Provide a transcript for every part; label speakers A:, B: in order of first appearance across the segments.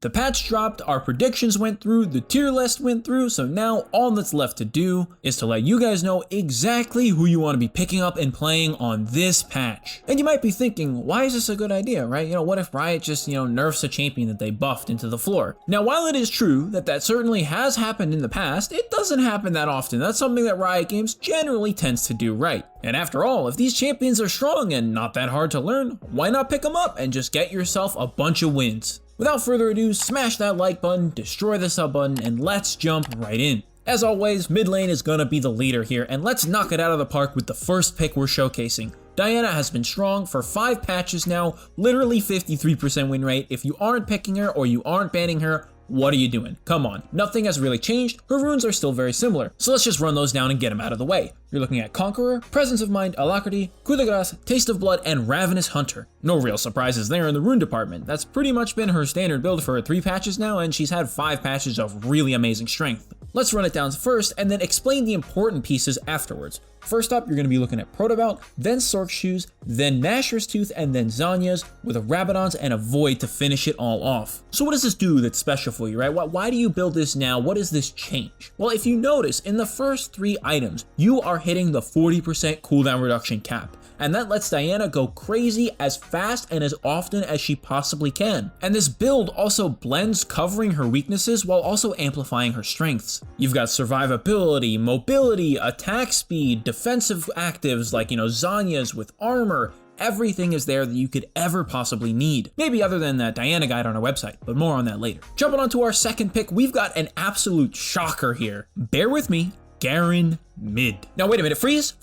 A: The patch dropped, our predictions went through, the tier list went through, so now all that's left to do is to let you guys know exactly who you want to be picking up and playing on this patch. And you might be thinking, why is this a good idea, right? What if Riot just, nerfs a champion that they buffed into the floor? Now, while it is true that certainly has happened in the past, it doesn't happen that often. That's something that Riot Games generally tends to do right. And after all, if these champions are strong and not that hard to learn, why not pick them up and just get yourself a bunch of wins? Without further ado, smash that like button, destroy the sub button, and let's jump right in. As always, mid lane is gonna be the leader here, and let's knock it out of the park with the first pick we're showcasing. Diana has been strong for 5 patches now, literally 53% win rate. If you aren't picking her or you aren't banning her, what are you doing? Come on, nothing has really changed, her runes are still very similar. So let's just run those down and get them out of the way. You're looking at Conqueror, Presence of Mind, Alacrity, Coup de Grace, Taste of Blood, and Ravenous Hunter. No real surprises there in the rune department. That's pretty much been her standard build for 3 patches now, and she's had 5 patches of really amazing strength. Let's run it down first and then explain the important pieces afterwards. First up, you're going to be looking at Protobelt, then Sorc Shoes, then Nashor's Tooth, and then Zanya's with a Rabadon's and a Void to finish it all off. So what does this do that's special for you, right? Why do you build this now? What does this change? Well, if you notice, in the first 3 items, you are hitting the 40% cooldown reduction cap. And that lets Diana go crazy as fast and as often as she possibly can. And this build also blends covering her weaknesses while also amplifying her strengths. You've got survivability, mobility, attack speed, defensive actives like, Zanya's with armor. Everything is there that you could ever possibly need. Maybe other than that Diana guide on our website, but more on that later. Jumping on to our second pick, we've got an absolute shocker here. Bear with me, Garen mid. Now wait a minute, freeze,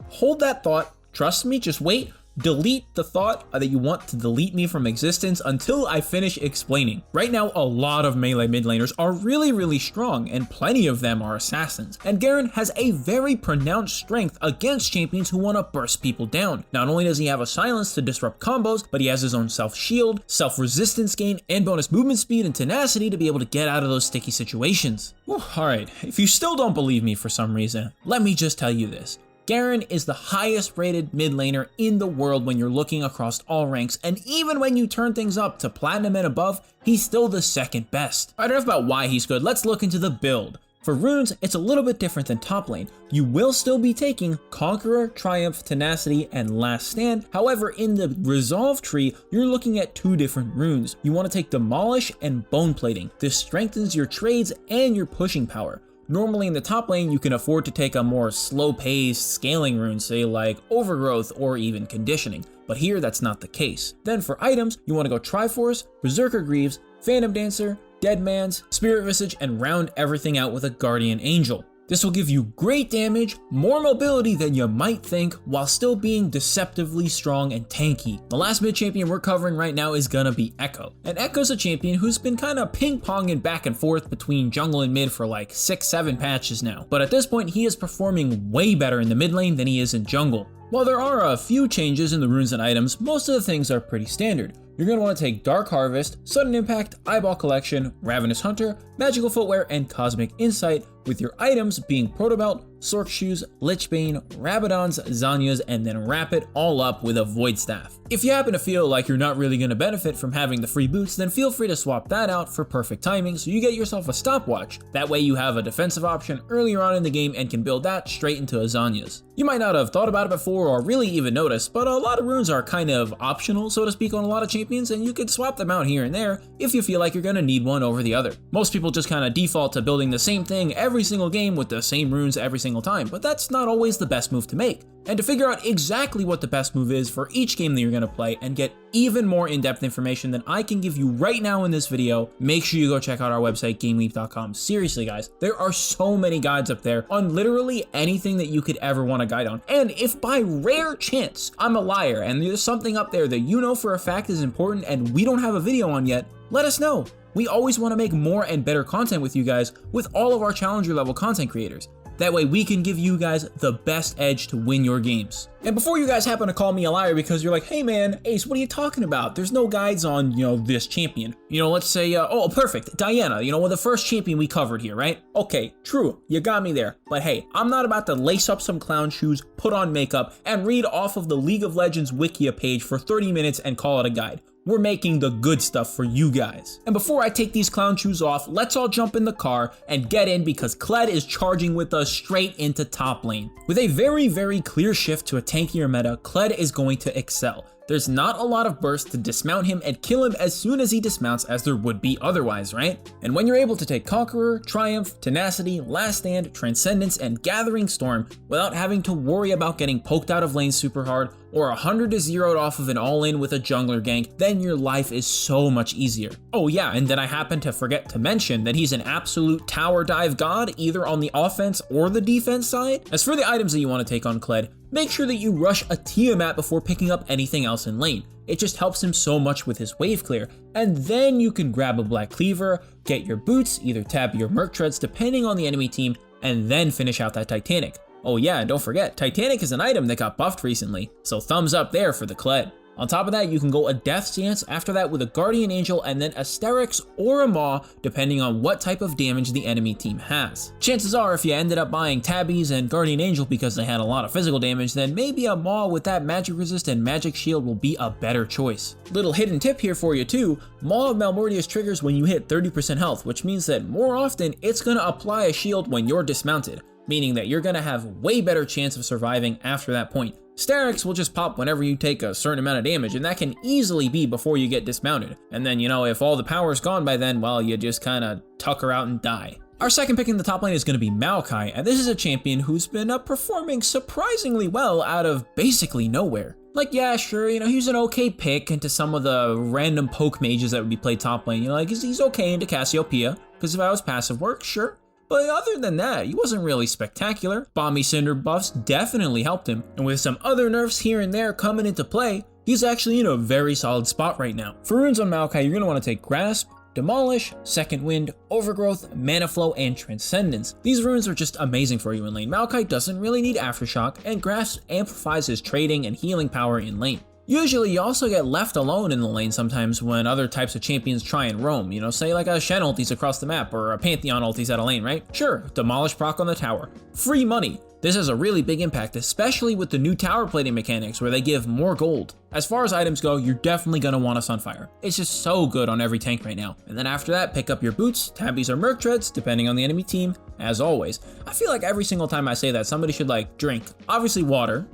A: hold that thought. Trust me, just wait. Delete the thought that you want to delete me from existence until I finish explaining. Right now, a lot of melee mid laners are really strong, and plenty of them are assassins. And Garen has a very pronounced strength against champions who want to burst people down. Not only does he have a silence to disrupt combos, but he has his own self-shield, self-resistance gain, and bonus movement speed and tenacity to be able to get out of those sticky situations. Alright, if you still don't believe me for some reason, let me just tell you this. Garen is the highest rated mid laner in the world when you're looking across all ranks, and even when you turn things up to platinum and above, he's still the second best. I don't know about why he's good, let's look into the build. For runes, it's a little bit different than top lane. You will still be taking Conqueror, Triumph, Tenacity, and Last Stand. However, in the Resolve tree, you're looking at 2 different runes. You want to take Demolish and Bone Plating. This strengthens your trades and your pushing power. Normally in the top lane, you can afford to take a more slow-paced scaling rune, say like Overgrowth or even Conditioning, but here that's not the case. Then for items, you want to go Triforce, Berserker Greaves, Phantom Dancer, Deadman's, Spirit Visage, and round everything out with a Guardian Angel. This will give you great damage, more mobility than you might think, while still being deceptively strong and tanky. The last mid champion we're covering right now is gonna be Echo. And Echo's a champion who's been kinda ping-ponging back and forth between jungle and mid for like 6-7 patches now. But at this point, he is performing way better in the mid lane than he is in jungle. While there are a few changes in the runes and items, most of the things are pretty standard. You're going to want to take Dark Harvest, Sudden Impact, Eyeball Collection, Ravenous Hunter, Magical Footwear, and Cosmic Insight, with your items being Protobelt, Sorc Shoes, Lichbane, Rabadon's, Zanya's, and then wrap it all up with a Void Staff. If you happen to feel like you're not really going to benefit from having the free boots, then feel free to swap that out for perfect timing so you get yourself a stopwatch. That way you have a defensive option earlier on in the game and can build that straight into a Zanya's. You might not have thought about it before or really even noticed, but a lot of runes are kind of optional, so to speak, on a lot of champions, and you could swap them out here and there if you feel like you're going to need one over the other. Most people just kind of default to building the same thing every single game with the same runes every single time, but that's not always the best move to make. And to figure out exactly what the best move is for each game that you're going to play and get even more in-depth information than I can give you right now in this video, make sure you go check out our website, GameLeap.com. Seriously guys, there are so many guides up there on literally anything that you could ever want a guide on. And if by rare chance I'm a liar and there's something up there that you know for a fact is important and we don't have a video on yet, let us know. We always want to make more and better content with you guys with all of our challenger level content creators. That way we can give you guys the best edge to win your games. And before you guys happen to call me a liar because you're like, hey man, Ace, what are you talking about? There's no guides on, this champion. Let's say, oh, perfect, Diana, well, the first champion we covered here, right? Okay, true, you got me there. But hey, I'm not about to lace up some clown shoes, put on makeup, and read off of the League of Legends Wikia page for 30 minutes and call it a guide. We're making the good stuff for you guys. And before I take these clown shoes off, let's all jump in the car and get in because Kled is charging with us straight into top lane. With a very clear shift to a tankier meta, Kled is going to excel. There's not a lot of burst to dismount him and kill him as soon as he dismounts as there would be otherwise, right? And when you're able to take Conqueror, Triumph, Tenacity, Last Stand, Transcendence, and Gathering Storm without having to worry about getting poked out of lane super hard or 100 to 0'd off of an all-in with a jungler gank, then your life is so much easier. Oh yeah, and then I happen to forget to mention that he's an absolute tower dive god either on the offense or the defense side. As for the items that you want to take on Kled, make sure that you rush a Tiamat before picking up anything else in lane. It just helps him so much with his wave clear. And then you can grab a Black Cleaver, get your boots, either tab your Merc Treads depending on the enemy team, and then finish out that Titanic. Oh yeah, and don't forget, Titanic is an item that got buffed recently, so thumbs up there for the Kled. On top of that, you can go a Death Stance after that with a Guardian Angel and then a Sterix or a Maw depending on what type of damage the enemy team has. Chances are if you ended up buying Tabbies and Guardian Angel because they had a lot of physical damage, then maybe a Maw with that Magic Resist and Magic Shield will be a better choice. Little hidden tip here for you too, Maw of Malmortius triggers when you hit 30% health, which means that more often it's going to apply a shield when you're dismounted, meaning that you're going to have way better chance of surviving after that point. Sterix will just pop whenever you take a certain amount of damage, and that can easily be before you get dismounted. And then, you know, if all the power's gone by then, well, you just kinda tucker out and die. Our second pick in the top lane is going to be Maokai, and this is a champion who's been performing surprisingly well out of basically nowhere. Like, yeah, sure, you know, he's an okay pick into some of the random poke mages that would be played top lane. You know, like, he's okay into Cassiopeia, because if I was passive work, sure. But other than that, he wasn't really spectacular. Bomby Cinder buffs definitely helped him, and with some other nerfs here and there coming into play, he's actually in a very solid spot right now. For runes on Maokai, you're going to want to take Grasp, Demolish, Second Wind, Overgrowth, Mana Flow, and Transcendence. These runes are just amazing for you in lane. Maokai doesn't really need Aftershock, and Grasp amplifies his trading and healing power in lane. Usually you also get left alone in the lane sometimes when other types of champions try and roam, you know, say like a Shen ultis across the map or a Pantheon ultis out of lane, right? Sure, Demolish proc on the tower. Free money. This has a really big impact, especially with the new tower plating mechanics where they give more gold. As far as items go, you're definitely going to want a Sunfire. It's just so good on every tank right now. And then after that, pick up your boots, tabbies, or Merc Treads, depending on the enemy team, as always. I feel like every single time I say that, somebody should like drink. Obviously water,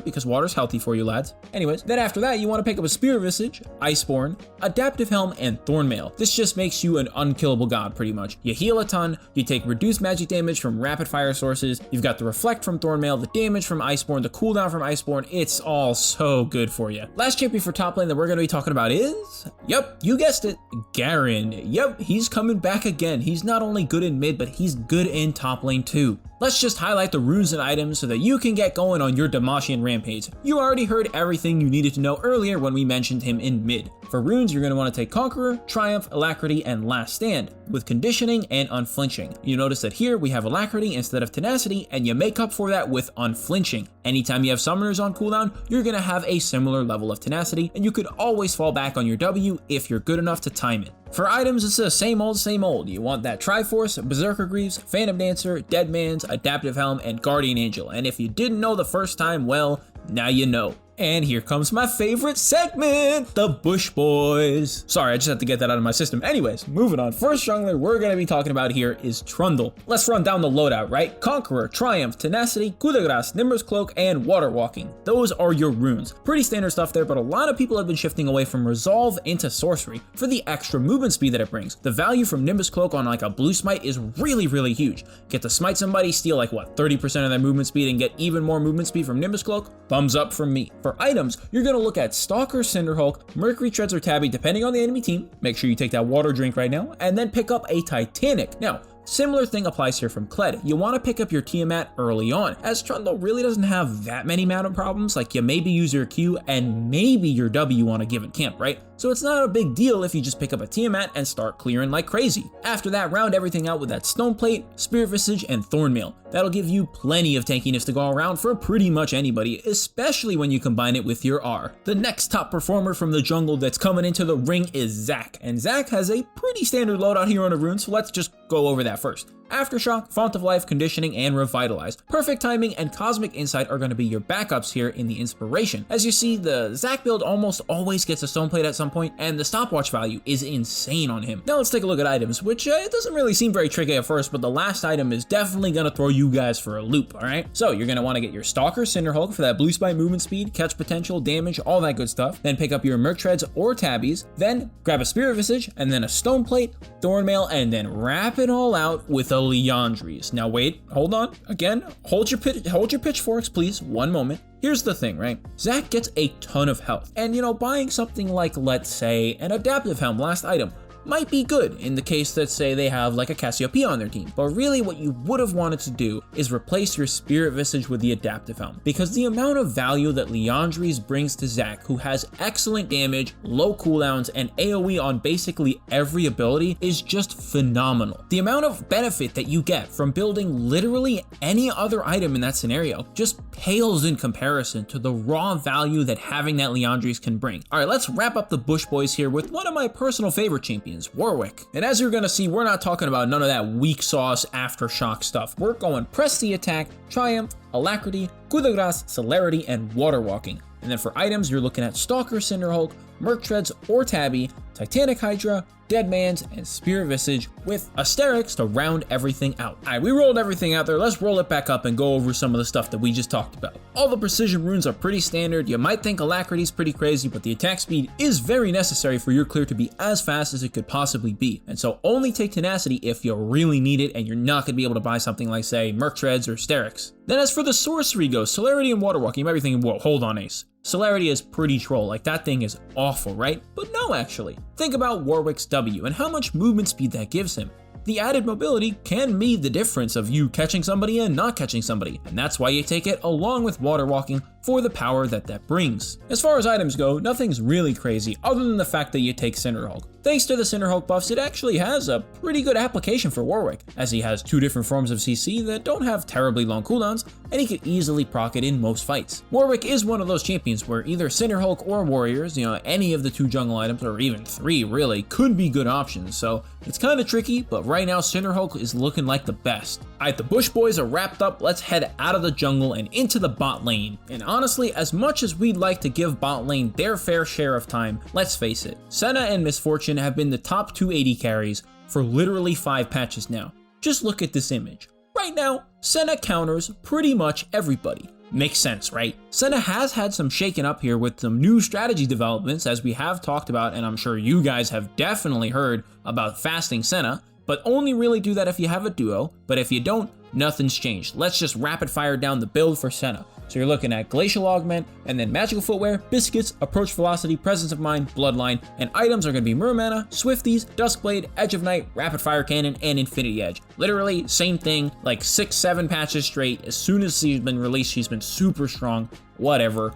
A: because water's healthy for you lads. Anyways, then after that, you want to pick up a Spear Visage, Iceborne, Adaptive Helm, and Thornmail. This just makes you an unkillable god pretty much. You heal a ton, you take reduced magic damage from rapid fire sources, you've got the Reflect from Thornmail, the damage from Iceborne, the cooldown from Iceborne, it's all so good for you. Last champion for top lane that we're going to be talking about is, yep, you guessed it, Garen. Yep, he's coming back again. He's not only good in mid, but he's good in top lane too. Let's just highlight the runes and items so that you can get going on your Damashian rampage. You already heard everything you needed to know earlier when we mentioned him in mid. For runes, you're going to want to take Conqueror, Triumph, Alacrity, and Last Stand, with Conditioning and Unflinching. You notice that here we have Alacrity instead of Tenacity, and you make up for that with Unflinching. Anytime you have Summoners on cooldown, you're going to have a similar level of Tenacity, and you could always fall back on your W if you're good enough to time it. For items, it's the same old, same old. You want that Triforce, Berserker Greaves, Phantom Dancer, Deadman's, Adaptive Helm, and Guardian Angel. And if you didn't know the first time, well, now you know. And here comes my favorite segment, the Bush Boys. Sorry, I just had to get that out of my system. Anyways, moving on. First jungler we're going to be talking about here is Trundle. Let's run down the loadout, right? Conqueror, Triumph, Tenacity, Coup de Grace, Nimbus Cloak, and Water Walking. Those are your runes. Pretty standard stuff there, but a lot of people have been shifting away from Resolve into Sorcery for the extra movement speed that it brings. The value from Nimbus Cloak on like a blue smite is really huge. Get to smite somebody, steal like what, 30% of their movement speed and get even more movement speed from Nimbus Cloak? Thumbs up from me. For items, you're going to look at Stalker, Cinderhulk, Mercury Treads, or Tabby, depending on the enemy team. Make sure you take that water drink right now, and then pick up a Titanic. Now, similar thing applies here from Kled. You want to pick up your Tiamat early on, as Trundle really doesn't have that many mana problems. Like, you maybe use your Q and maybe your W on a given camp, right? So it's not a big deal if you just pick up a Tiamat and start clearing like crazy. After that, round everything out with that Stone Plate, Spirit Visage, and Thornmail. That'll give you plenty of tankiness to go around for pretty much anybody, especially when you combine it with your R. The next top performer from the jungle that's coming into the ring is Zac, and Zac has a pretty standard loadout here on the rune, so let's just go over that first. Aftershock, Font of Life, Conditioning, and Revitalize. Perfect Timing and Cosmic Insight are going to be your backups here in the inspiration. As you see, the Zac build almost always gets a stone plate at some point, and the stopwatch value is insane on him. Now let's take a look at items, which it doesn't really seem very tricky at first, but the last item is definitely going to throw you guys for a loop, alright? So you're going to want to get your Stalker Cinderhulk for that blue spy movement speed, catch potential, damage, all that good stuff. Then pick up your Merc Treads or Tabbies, then grab a Spirit Visage, and then a Stone Plate, Thornmail, and then wrap it all out with a Liandry's. Now wait, hold on. Again, hold your pitchforks, please. One moment. Here's the thing, right? Zac gets a ton of health, and buying something like, let's say, an Adaptive Helm, last item, might be good in the case that, say, they have like a Cassiopeia on their team. But really what you would have wanted to do is replace your Spirit Visage with the Adaptive Helm, because the amount of value that Liandry's brings to Zac, who has excellent damage, low cooldowns, and AoE on basically every ability, is just phenomenal. The amount of benefit that you get from building literally any other item in that scenario just pales in comparison to the raw value that having that Liandry's can bring. Alright, let's wrap up the Bush Boys here with one of my personal favorite champions, Warwick. And as you're gonna see, we're not talking about none of that weak sauce Aftershock stuff. We're going Press the Attack, Triumph, Alacrity, Coup de Grace, Celerity, and Water Walking. And then for items, you're looking at Stalker Cinderhulk, Merc Treads or Tabby, Titanic Hydra, Deadman's, and Spirit Visage with Asterix to round everything out. Alright, we rolled everything out there. Let's roll it back up and go over some of the stuff that we just talked about. All the precision runes are pretty standard. You might think Alacrity's pretty crazy, but the attack speed is very necessary for your clear to be as fast as it could possibly be. And so only take Tenacity if you really need it and you're not going to be able to buy something like, say, Merc Treads or Asterix. Then as for the sorcery goes, Celerity and Water Walking, you might be thinking, whoa, hold on, Ace. Celerity is pretty troll, like that thing is awful, right? But no, actually. Think about Warwick's W and how much movement speed that gives him. The added mobility can be the difference of you catching somebody and not catching somebody, and that's why you take it along with Water Walking for the power that brings. As far as items go, nothing's really crazy other than the fact that you take Cinderhulk. Thanks to the Cinderhulk buffs, it actually has a pretty good application for Warwick, as he has two different forms of CC that don't have terribly long cooldowns, and he could easily proc it in most fights. Warwick is one of those champions where either Cinderhulk or Warriors, any of the two jungle items, or even three really, could be good options, so it's kind of tricky, but right now Cinderhulk is looking like the best. Alright, the Bush Boys are wrapped up, let's head out of the jungle and into the bot lane. And honestly, as much as we'd like to give bot lane their fair share of time, let's face it, Senna and Miss Fortune have been the top 280 carries for literally 5 patches now. Just look at this image. Right now, Senna counters pretty much everybody. Makes sense, right? Senna has had some shaken up here with some new strategy developments, as we have talked about, and I'm sure you guys have definitely heard about fasting Senna, but only really do that if you have a duo, but if you don't, nothing's changed. Let's just rapid fire down the build for Senna. So you're looking at Glacial Augment, and then Magical Footwear, Biscuits, Approach Velocity, Presence of Mind, Bloodline, and items are going to be Mirror Mana, Swifties, Duskblade, Edge of Night, Rapid Fire Cannon, and Infinity Edge. Literally, same thing, like 6-7 patches straight. As soon as she's been released, she's been super strong, whatever.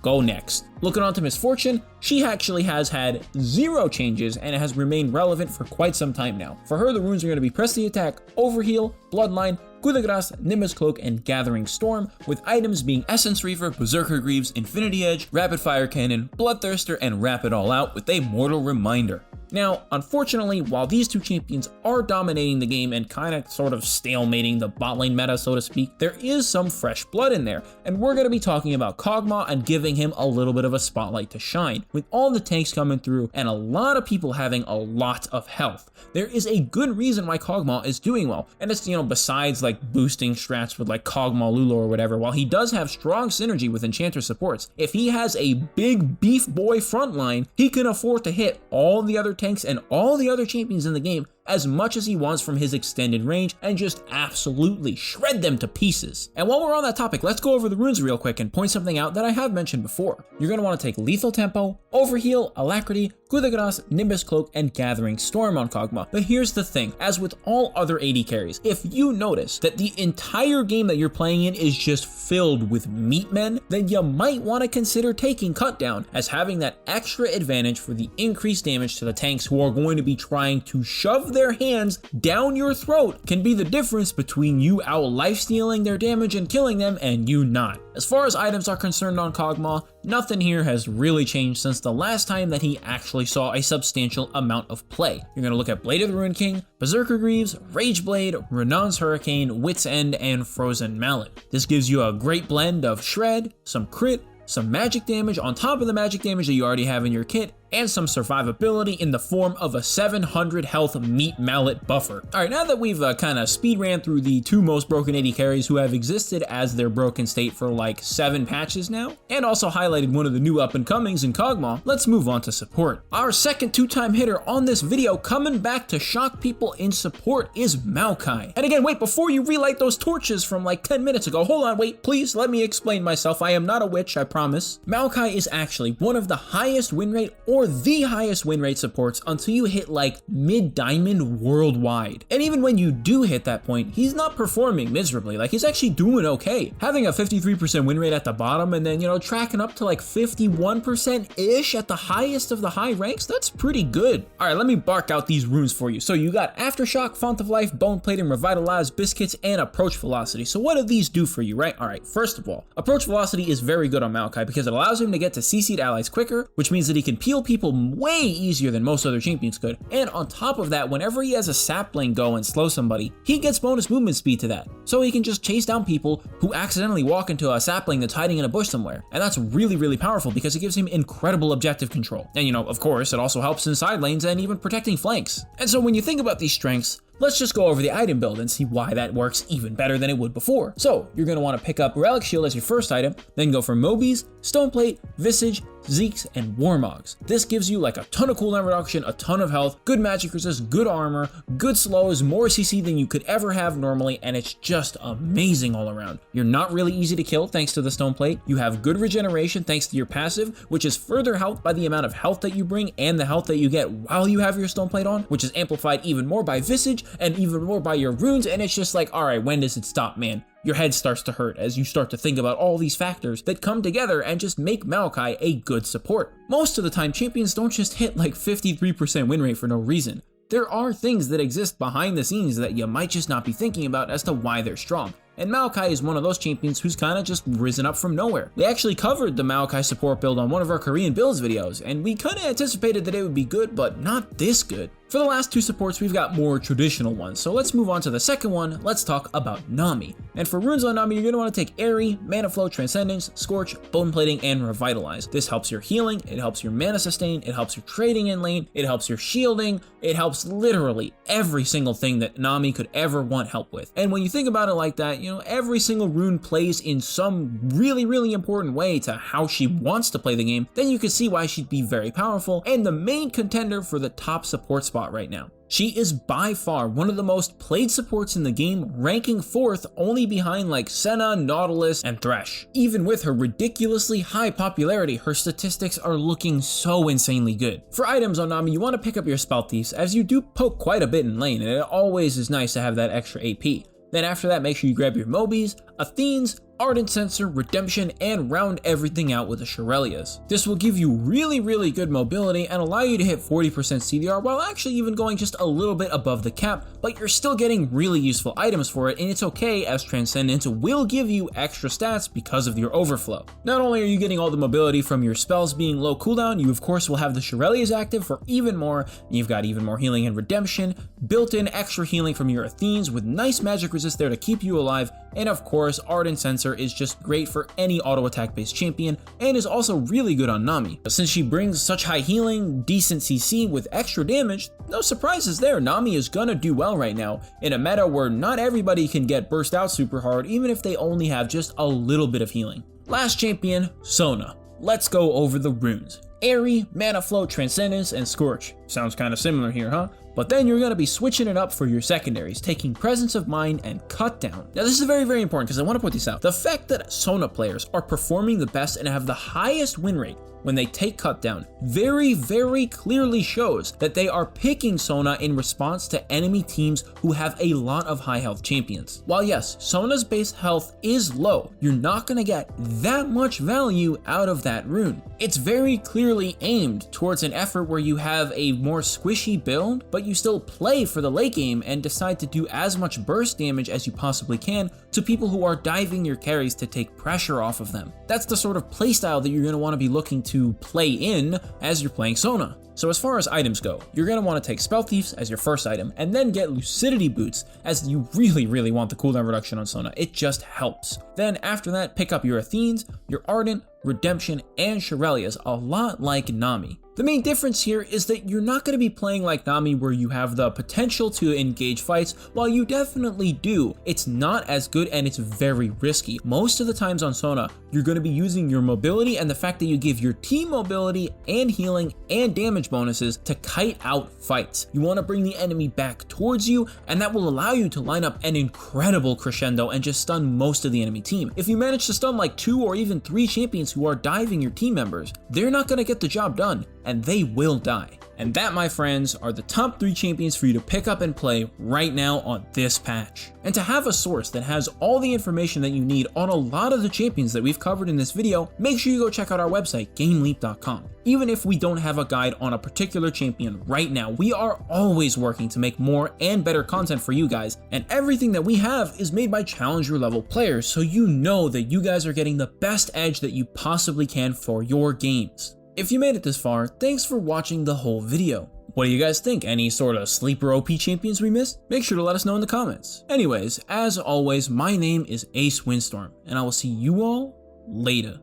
A: Go next. Looking on to Miss Fortune, she actually has had 0 changes and it has remained relevant for quite some time now. For her, the runes are going to be Press the Attack, Overheal, Bloodline, Coup de Grace, Nimbus Cloak, and Gathering Storm, with items being Essence Reaver, Berserker Greaves, Infinity Edge, Rapid Fire Cannon, Bloodthirster, and Wrap It All Out with a Mortal Reminder. Now, unfortunately, while these two champions are dominating the game and kind of sort of stalemating the bot lane meta, so to speak, there is some fresh blood in there, and we're going to be talking about Kog'Maw and giving him a little bit of a spotlight to shine. With all the tanks coming through and a lot of people having a lot of health, there is a good reason why Kog'Maw is doing well, and it's, besides like boosting strats with like Kog'Maw Lulu or whatever, while he does have strong synergy with Enchanter supports, if he has a big beef boy frontline, he can afford to hit all the other tanks and all the other champions in the game as much as he wants from his extended range and just absolutely shred them to pieces. And while we're on that topic, let's go over the runes real quick and point something out that I have mentioned before. You're going to want to take Lethal Tempo, Overheal, Alacrity, Coup de Grace, Nimbus Cloak, and Gathering Storm on Kog'Maw. But here's the thing, as with all other AD carries, if you notice that the entire game that you're playing in is just filled with meat men, then you might want to consider taking Cut Down as having that extra advantage for the increased damage to the tanks who are going to be trying to shove their hands down your throat can be the difference between you out lifestealing their damage and killing them and you not. As far as items are concerned on Kog'Maw, nothing here has really changed since the last time that he actually saw a substantial amount of play. You're going to look at Blade of the Ruined King, Berserker Greaves, Rage Blade, Renan's Hurricane, Wit's End, and Frozen Mallet. This gives you a great blend of shred, some crit, some magic damage on top of the magic damage that you already have in your kit, and some survivability in the form of a 700 health meat mallet buffer. Alright, now that we've kind of speed ran through the 2 most broken AD carries who have existed as their broken state for like 7 patches now, and also highlighted one of the new up and comings in Kog'Maw, let's move on to support. Our second 2-time hitter on this video coming back to shock people in support is Maokai. And again, wait, before you relight those torches from like 10 minutes ago, hold on, wait, please let me explain myself. I am not a witch, I promise. Maokai is actually one of the highest win rate or the highest win rate supports until you hit like mid-diamond worldwide. And even when you do hit that point, he's not performing miserably, like he's actually doing okay. Having a 53% win rate at the bottom and then, you know, tracking up to like 51%-ish at the highest of the high ranks, that's pretty good. All right, let me bark out these runes for you. So you got Aftershock, Font of Life, Bone Plating, Revitalize, Biscuits, and Approach Velocity. So what do these do for you, right? All right, first of all, Approach Velocity is very good on Maokai because it allows him to get to CC'd allies quicker, which means that he can peel people way easier than most other champions could. And on top of that, whenever he has a sapling go and slow somebody, he gets bonus movement speed to that. So he can just chase down people who accidentally walk into a sapling that's hiding in a bush somewhere. And that's really, really powerful because it gives him incredible objective control. And you know, of course, it also helps in side lanes and even protecting flanks. And so when you think about these strengths, let's just go over the item build and see why that works even better than it would before. So you're going to want to pick up Relic Shield as your first item, then go for Mobies, Stoneplate, Visage, Zeeks, and Warmogs. This gives you like a ton of cooldown reduction, a ton of health, good magic resist, good armor, good slows, more CC than you could ever have normally, and it's just amazing all around. You're not really easy to kill thanks to the Stoneplate. You have good regeneration thanks to your passive, which is further helped by the amount of health that you bring and the health that you get while you have your Stoneplate on, which is amplified even more by Visage and even more by your runes, and it's just like, all right, when does it stop, man? Your head starts to hurt as you start to think about all these factors that come together and just make Maokai a good support. Most of the time, champions don't just hit like 53% win rate for no reason. There are things that exist behind the scenes that you might just not be thinking about as to why they're strong. And Maokai is one of those champions who's kind of just risen up from nowhere. We actually covered the Maokai support build on one of our Korean builds videos, and we kind of anticipated that it would be good, but not this good. For the last 2 supports, we've got more traditional ones, so let's move on to the second one. Let's talk about Nami. And for runes on Nami, you're going to want to take Airy, Mana Flow, Transcendence, Scorch, Bone Plating, and Revitalize. This helps your healing, it helps your mana sustain, it helps your trading in lane, it helps your shielding, it helps literally every single thing that Nami could ever want help with. And when you think about it like that, you know, every single rune plays in some really, really important way to how she wants to play the game, then you can see why she'd be very powerful and the main contender for the top support spot right now. She is by far one of the most played supports in the game, ranking 4th only behind like Senna, Nautilus, and Thresh. Even with her ridiculously high popularity, her statistics are looking so insanely good. For items on Nami, you want to pick up your Spell Thieves as you do poke quite a bit in lane, and it always is nice to have that extra AP. Then after that, make sure you grab your Mobies, Athenes, Ardent Sensor, Redemption, and round everything out with the Shurelya's. This will give you really, really good mobility and allow you to hit 40% CDR while actually even going just a little bit above the cap, but you're still getting really useful items for it, and it's okay as Transcendence will give you extra stats because of your overflow. Not only are you getting all the mobility from your spells being low cooldown, you of course will have the Shurelya's active for even more, and you've got even more healing and redemption, built-in extra healing from your Athenes with nice magic resist there to keep you alive, and of course Ardent Sensor is just great for any auto attack based champion and is also really good on Nami. But since she brings such high healing, decent CC with extra damage, no surprises there. Nami is gonna do well right now in a meta where not everybody can get burst out super hard even if they only have just a little bit of healing. Last champion, Sona. Let's go over the runes. Airy, Mana Flow, Transcendence, and Scorch. Sounds kind of similar here, huh? But then you're going to be switching it up for your secondaries, taking Presence of Mind and Cut Down. Now this is very, very important because I want to point this out. The fact that Sona players are performing the best and have the highest win rate when they take Cut Down very, very clearly shows that they are picking Sona in response to enemy teams who have a lot of high health champions. While yes, Sona's base health is low, you're not going to get that much value out of that rune. It's very clearly aimed towards an effort where you have a more squishy build, but you still play for the late game and decide to do as much burst damage as you possibly can to people who are diving your carries to take pressure off of them. That's the sort of playstyle that you're going to want to be looking to play in as you're playing Sona. So as far as items go, you're going to want to take Spell Thieves as your first item, and then get Lucidity Boots, as you really want the cooldown reduction on Sona. It just helps. Then after that, pick up your Athenes, your Ardent, Redemption, and Shirelias, a lot like Nami. The main difference here is that you're not going to be playing like Nami where you have the potential to engage fights. While you definitely do, it's not as good and it's very risky. Most of the times on Sona, you're going to be using your mobility and the fact that you give your team mobility and healing and damage bonuses to kite out fights. You want to bring the enemy back towards you, and that will allow you to line up an incredible crescendo and just stun most of the enemy team. If you manage to stun like 2 or even 3 champions who are diving your team members, they're not going to get the job done, and they will die. And that, my friends, are the top 3 champions for you to pick up and play right now on this patch. And to have a source that has all the information that you need on a lot of the champions that we've covered in this video, make sure you go check out our website, GameLeap.com. Even if we don't have a guide on a particular champion right now, we are always working to make more and better content for you guys, and everything that we have is made by challenger level players, so you know that you guys are getting the best edge that you possibly can for your games. If you made it this far, thanks for watching the whole video. What do you guys think? Any sort of sleeper OP champions we missed? Make sure to let us know in the comments. Anyways, as always, my name is Ace Windstorm, and I will see you all later.